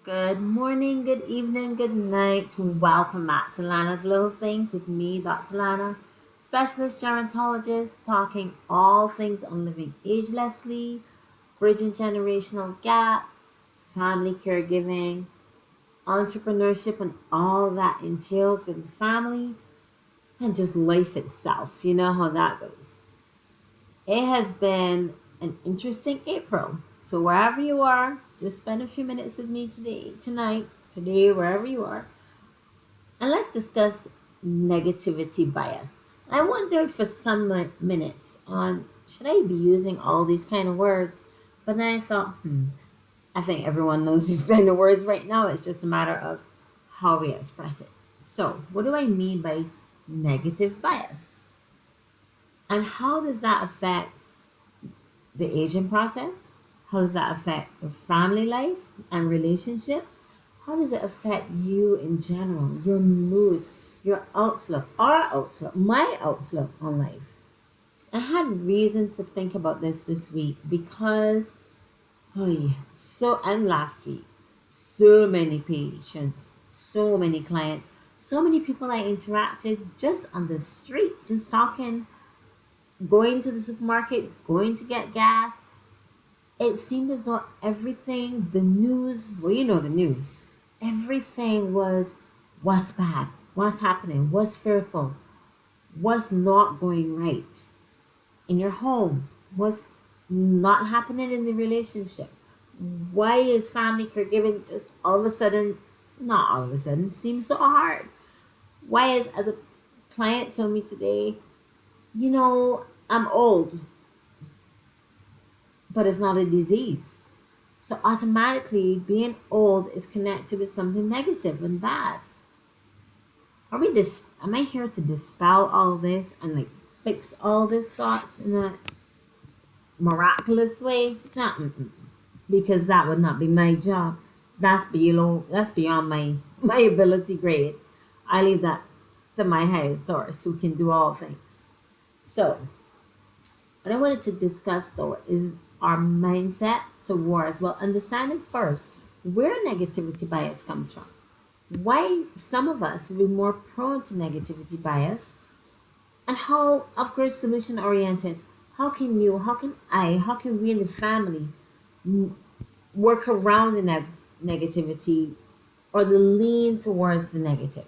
Good morning, good evening, good night. Welcome back to Lana's Little Things with me, Dr. Lana, specialist gerontologist, talking all things on living agelessly, bridging generational gaps, family caregiving, entrepreneurship, and all that entails with the family, and just life itself. You know how that goes. It has been an interesting April. So wherever you are, just spend a few minutes with me today, wherever you are, and let's discuss negativity bias. I wondered for some minutes on should I be using all these kind of words, but then I thought, I think everyone knows these kind of words right now. It's just a matter of how we express it. So, what do I mean by negative bias? And how does that affect the aging process? How does that affect your family life and relationships? How does it affect you in general, your mood, your outlook, our outlook, my outlook on life? I had reason to think about this week because, oh yeah, and last week, so many patients, so many clients, so many people I interacted just on the street, just talking, going to the supermarket, going to get gas. It seemed as though everything, the news, well, you know the news, everything was what's bad, what's happening, what's fearful, what's not going right in your home, what's not happening in the relationship. Why is family caregiving just all of a sudden, not all of a sudden, seems so hard? Why is, as a client told me today, I'm old, but it's not a disease. So automatically, being old is connected with something negative and bad. Am I here to dispel all this and like fix all these thoughts in a miraculous way? No, because that would not be my job. That's beyond my ability grade. I leave that to my highest source who can do all things. So what I wanted to discuss though is our mindset towards, well, understanding first where negativity bias comes from. Why some of us will be more prone to negativity bias, and how, of course, solution oriented. How can we in the family work around the negativity or the lean towards the negative?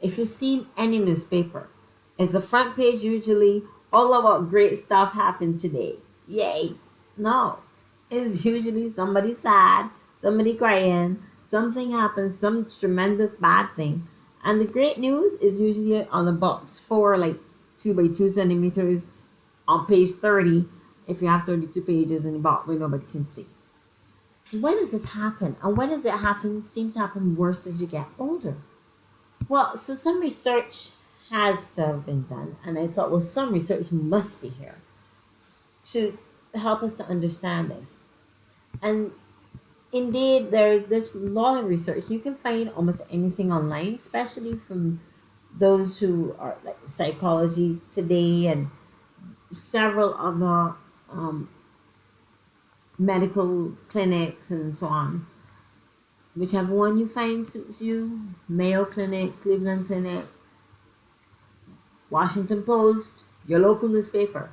If you've seen any newspaper, is the front page usually all about great stuff happened today? Yay. No. It's usually somebody sad, somebody crying, something happened, some tremendous bad thing. And the great news is usually on the box for like 2 by 2 centimeters on page 30 if you have 32 pages in the box where nobody can see. When does this happen? And when does it happen? Seem to happen worse as you get older. Well, so some research has to have been done, and I thought, well, some research must be here to help us to understand this. And indeed, there's this lot of research. You can find almost anything online, especially from those who are like Psychology Today and several other medical clinics and so on. Whichever one you find suits you, Mayo Clinic, Cleveland Clinic, Washington Post, your local newspaper,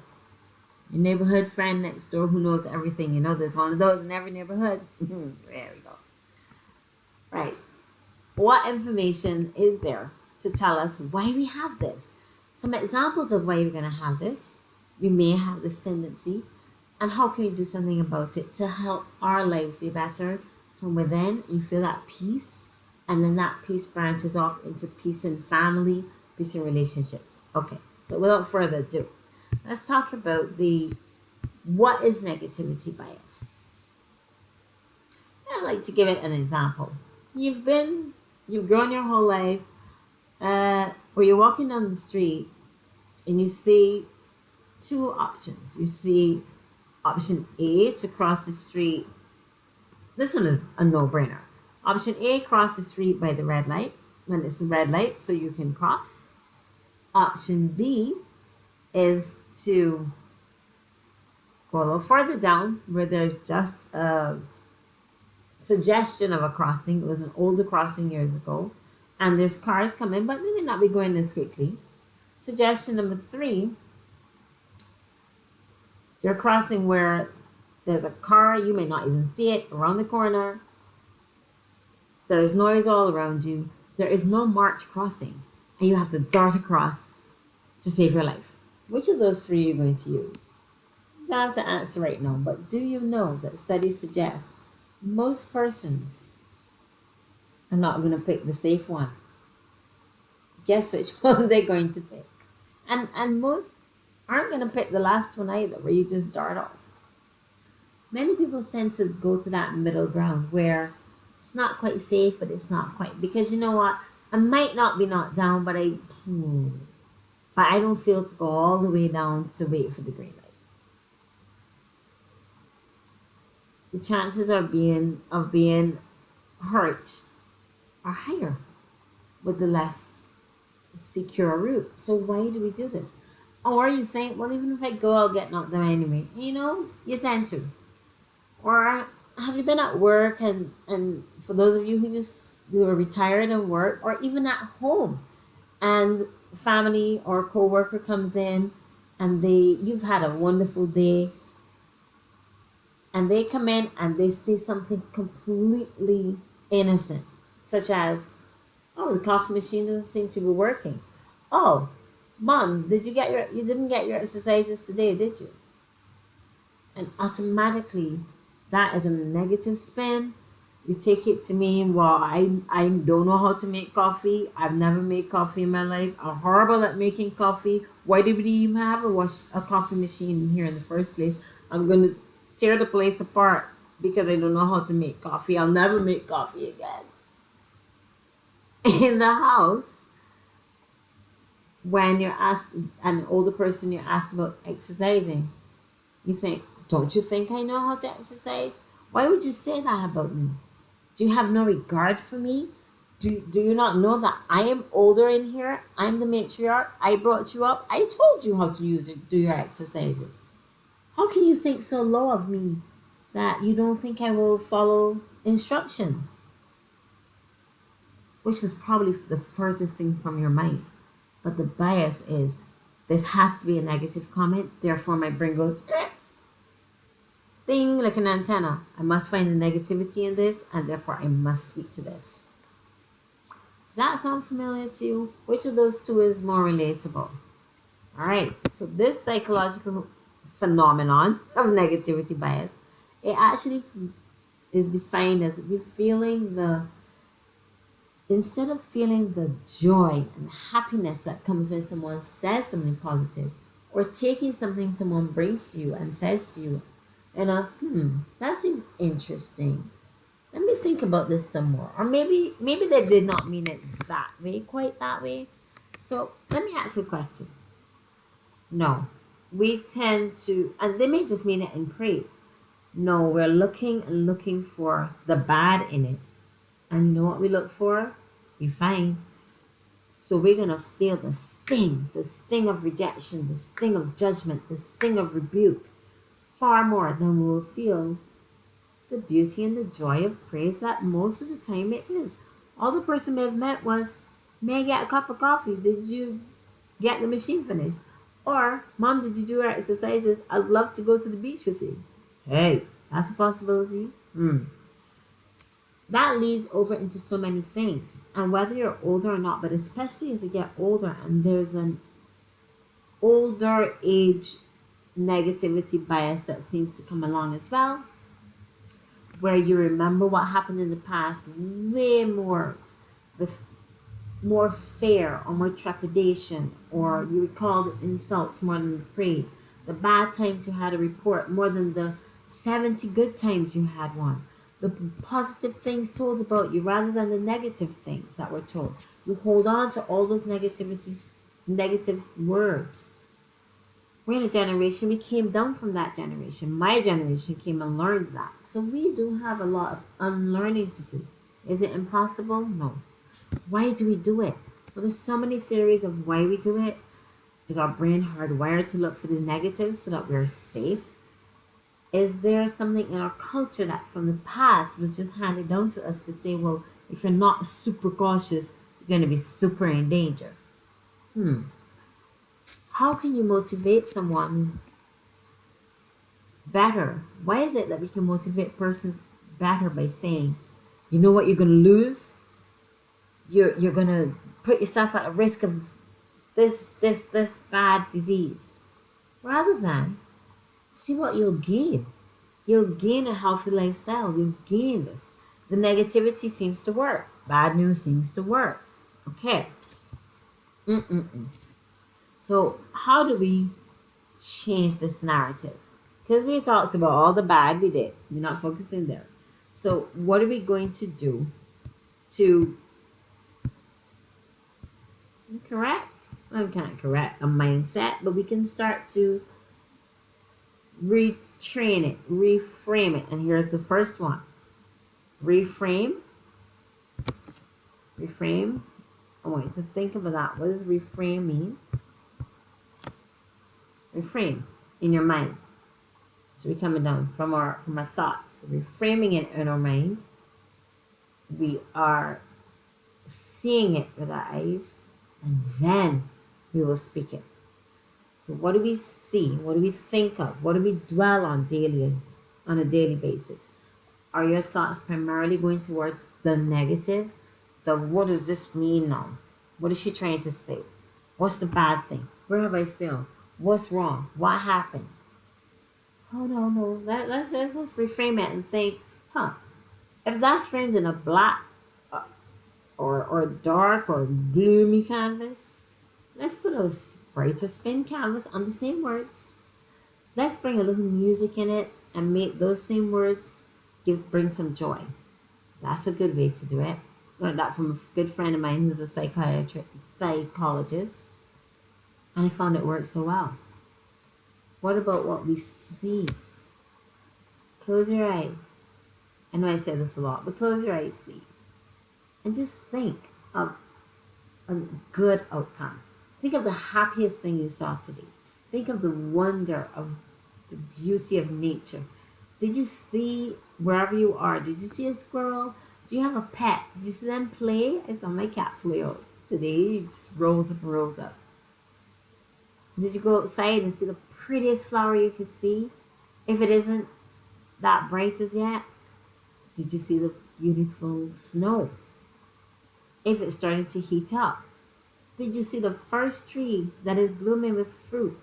your neighborhood friend next door who knows everything. You know, there's one of those in every neighborhood. There we go. Right. What information is there to tell us why we have this? Some examples of why you're going to have this. We may have this tendency, and how can we do something about it to help our lives be better from within? You feel that peace, and then that peace branches off into peace in family, peace in relationships. Okay, so without further ado, let's talk about what is negativity bias. I like to give it an example. You've grown your whole life, or you're walking down the street and you see two options. You see option A to cross the street. This one is a no-brainer. Option A, cross the street by the red light when it's the red light so you can cross. Option B is to go a little further down where there's just a suggestion of a crossing. It was an older crossing years ago, and there's cars coming, but they may not be going this quickly. Suggestion number three, you're crossing where there's a car, you may not even see it around the corner. There's noise all around you. There is no marked crossing, and you have to dart across to save your life. Which of those three are you going to use? You don't have to answer right now, but do you know that studies suggest most persons are not going to pick the safe one? Guess which one they're going to pick. And most aren't going to pick the last one either, where you just dart off. Many people tend to go to that middle ground where it's not quite safe, but it's not quite. Because you know what? I might not be knocked down, but I don't feel to go all the way down to wait for the green light. The chances of being hurt are higher with the less secure route. So why do we do this? Or you think, well, even if I go, I'll get knocked down anyway. You tend to. Or have you been at work and for those of you who are retired and work, or even at home, and family or coworker comes in and you've had a wonderful day, and they come in and they say something completely innocent, such as, oh, the coffee machine doesn't seem to be working. Oh, mom, you didn't get your exercises today, did you? And automatically that is a negative spin. You take it to mean, well, I don't know how to make coffee. I've never made coffee in my life. I'm horrible at making coffee. Why did we even have a coffee machine here in the first place? I'm going to tear the place apart because I don't know how to make coffee. I'll never make coffee again. In the house, when you're asked, an older person, you're asked about exercising, you think, don't you think I know how to exercise? Why would you say that about me? Do you have no regard for me? Do you not know that I am older in here? I'm the matriarch. I brought you up. I told you how to do your exercises. How can you think so low of me that you don't think I will follow instructions? Which is probably the furthest thing from your mind. But the bias is, this has to be a negative comment, therefore my brain goes, ding, like an antenna. I must find the negativity in this, and therefore I must speak to this. Does that sound familiar to you? Which of those two is more relatable? All right, so this psychological phenomenon of negativity bias, it actually is defined as instead of feeling the joy and happiness that comes when someone says something positive, or taking something someone brings to you and says to you, that seems interesting. Let me think about this some more. Or maybe they did not mean it that way, quite that way. So let me ask you a question. No, we tend to, and they may just mean it in praise. No, we're looking for the bad in it. And you know what we look for? We find. So we're going to feel the sting of rejection, the sting of judgment, the sting of rebuke, far more than we will feel the beauty and the joy of praise that most of the time it is. All the person may have meant was, may I get a cup of coffee? Did you get the machine finished? Or, mom, did you do our exercises? I'd love to go to the beach with you. Hey, that's a possibility. That leads over into so many things. And whether you're older or not, but especially as you get older and there's an older age negativity bias that seems to come along as well, where you remember what happened in the past way more with more fear or more trepidation, or you recall the insults more than the praise, the bad times you had a report more than the 70 good times you had one, the positive things told about you rather than the negative things that were told. You hold on to all those negative words. We're in a generation, we came down from that generation. My generation came and learned that. So we do have a lot of unlearning to do. Is it impossible? No. Why do we do it? Well, there's so many theories of why we do it. Is our brain hardwired to look for the negatives so that we're safe? Is there something in our culture that from the past was just handed down to us to say, well, if you're not super cautious, you're going to be super in danger? Hmm. How can you motivate someone better? Why is it that we can motivate persons better by saying, you know what you're going to lose? You're going to put yourself at a risk of this bad disease, rather than see what you'll gain. You'll gain a healthy lifestyle. You'll gain this. The negativity seems to work. Bad news seems to work. Okay. Mm-mm-mm. So how do we change this narrative? Because we talked about all the bad we did. We're not focusing there. So what are we going to do to correct? I can't correct a mindset, but we can start to retrain it, reframe it. And here's the first one. Reframe. Reframe. I want you to think about that. What does reframe mean? Reframe in your mind. So we're coming down from our thoughts. Reframing it in our mind. We are seeing it with our eyes, and then we will speak it. So what do we see? What do we think of? What do we dwell on daily, on a daily basis? Are your thoughts primarily going toward the negative? The what does this mean now? What is she trying to say? What's the bad thing? Where have I failed? What's wrong? What happened? Oh no. Let's reframe it and think, huh? If that's framed in a black or dark or gloomy canvas, let's put a brighter spin canvas on the same words. Let's bring a little music in it and make those same words bring some joy. That's a good way to do it. Learned that from a good friend of mine who's a psychologist, and I found it worked so well. What about what we see? Close your eyes. I know I say this a lot, but close your eyes, please. And just think of a good outcome. Think of the happiest thing you saw today. Think of the wonder of the beauty of nature. Did you see, wherever you are, did you see a squirrel? Do you have a pet? Did you see them play? I saw my cat play out today. He just rolls up and rolls up. Did you go outside and see the prettiest flower you could see? If it isn't that bright as yet, did you see the beautiful snow? If it's starting to heat up, did you see the first tree that is blooming with fruit?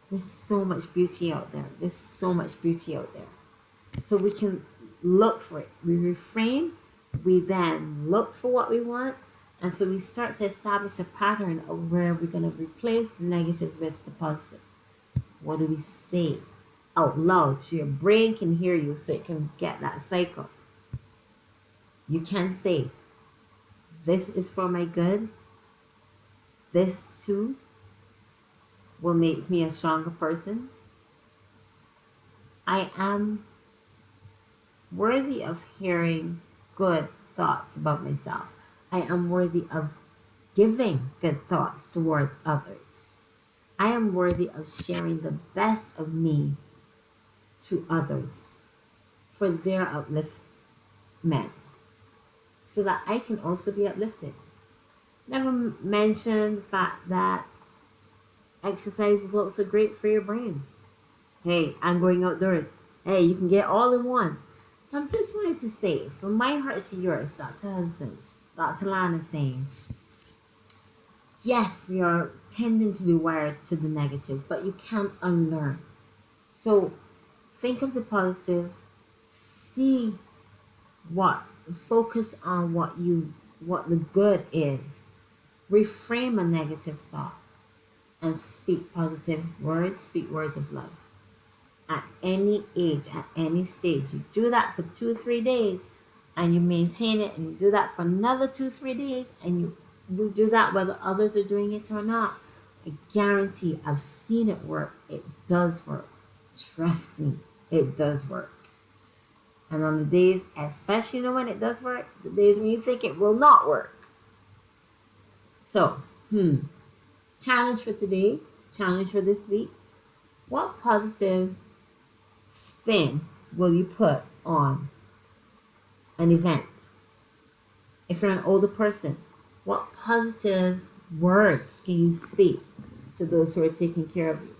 There's so much beauty out there. There's so much beauty out there. So we can look for it. We reframe. We then look for what we want. And so we start to establish a pattern of where we're going to replace the negative with the positive. What do we say out loud so your brain can hear you, so it can get that cycle? You can say, this is for my good. This too will make me a stronger person. I am worthy of hearing good thoughts about myself. I am worthy of giving good thoughts towards others. I am worthy of sharing the best of me to others for their upliftment, so that I can also be uplifted. Never mention the fact that exercise is also great for your brain. Hey, I'm going outdoors. Hey, you can get all in one. So I'm just wanted to say, from my heart to yours, Dr. Husbands, Dr. Lana saying, yes, we are tending to be wired to the negative, but you can't unlearn. So think of the positive, see what, focus on what the good is. Reframe a negative thought and speak positive words, speak words of love. At any age, at any stage, you do that for 2 or 3 days and you maintain it, and you do that for another 2 or 3 days, and you do that whether others are doing it or not. I guarantee, I've seen it work. It does work. Trust me, it does work. And on the days, especially when it does work, the days when you think it will not work. So, challenge for today, challenge for this week. What positive spin will you put on an event? If you're an older person, what positive words can you speak to those who are taking care of you?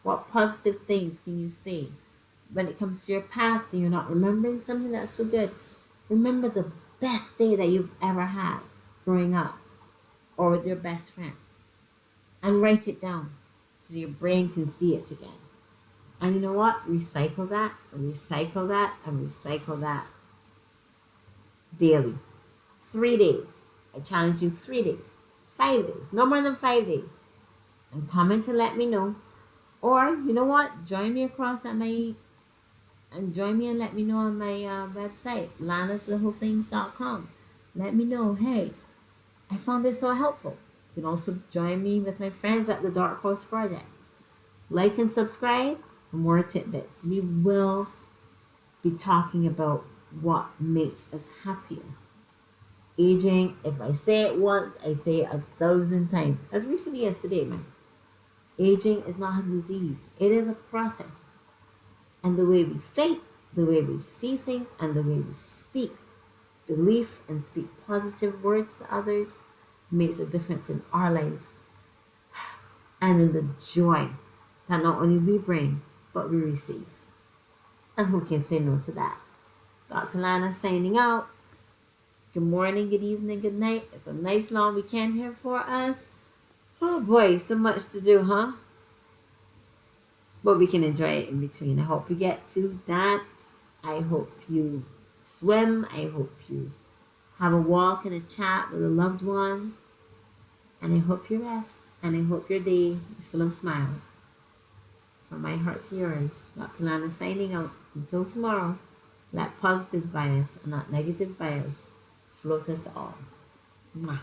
What positive things can you say when it comes to your past and you're not remembering something that's so good? Remember the best day that you've ever had growing up or with your best friend and write it down so your brain can see it again. And you know what? Recycle that, and recycle that, and recycle that daily. 3 days. I challenge you 3 days. 5 days. No more than 5 days. And comment to let me know. Or you know what? Join me across at my and join me and let me know on my website, lanaslittleThings.com. Let me know, hey, I found this so helpful. You can also join me with my friends at the Dark Horse Project. Like and subscribe for more tidbits. We will be talking about what makes us happier. Aging, if I say it once, I say it 1,000 times. As recently as today, man. Aging is not a disease. It is a process. And the way we think, the way we see things, and the way we speak, belief and speak positive words to others makes a difference in our lives and in the joy that not only we bring, but we receive. And who can say no to that? Dr. Lana signing out. Good morning, good evening, good night. It's a nice long weekend here for us. Oh boy, so much to do, huh? But we can enjoy it in between. I hope you get to dance. I hope you swim. I hope you have a walk and a chat with a loved one. And I hope you rest. And I hope your day is full of smiles. From my heart to yours, Dr. Lana signing out. Until tomorrow, let positive bias and not negative bias float us all. Mwah.